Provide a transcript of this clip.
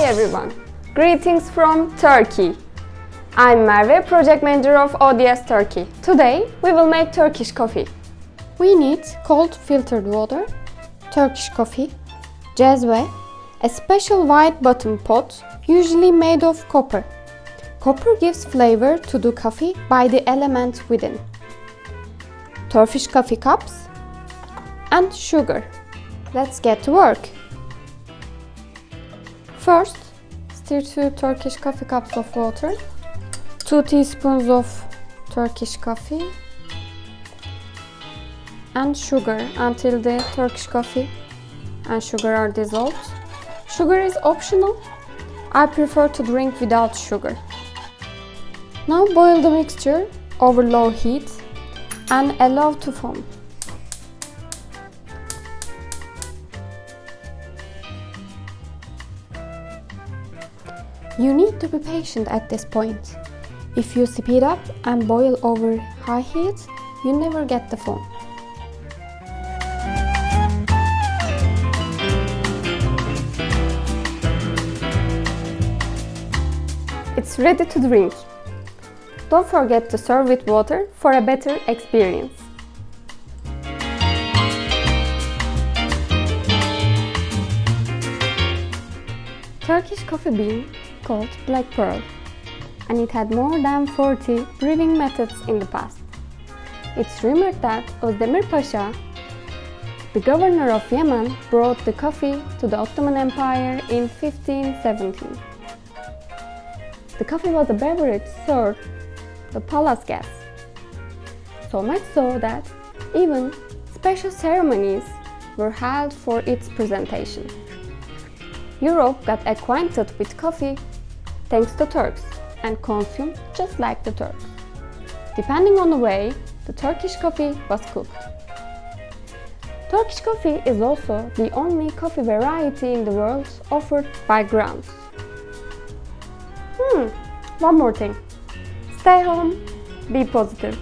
everyone! Greetings from Turkey! I'm Merve, project manager of ODS Turkey. Today we will make Turkish coffee. We need cold filtered water, Turkish coffee, cezve, a special white bottom pot, usually made of copper. Copper gives flavor to the coffee by the element within. Turkish coffee cups and sugar. Let's get to work. First, stir 2 Turkish coffee cups of water, 2 teaspoons of Turkish coffee and sugar until the Turkish coffee and sugar are dissolved. Sugar is optional. I prefer to drink without sugar. Now boil the mixture over low heat and allow to foam. You need to be patient at this point. If you speed up and boil over high heat, you never get the foam. It's ready to drink. Don't forget to serve with water for a better experience. Turkish coffee bean called black pearl, and it had more than 40 brewing methods in the past. It's rumored that Özdemir Pasha, the governor of Yemen, brought the coffee to the Ottoman Empire in 1517. The coffee was a beverage served the palace guests, so much so that even special ceremonies were held for its presentation. Europe got acquainted with coffee thanks to Turks and consumed just like the Turks, depending on the way the Turkish coffee was cooked. Turkish coffee is also the only coffee variety in the world offered by grounds. One more thing. Stay home, be positive.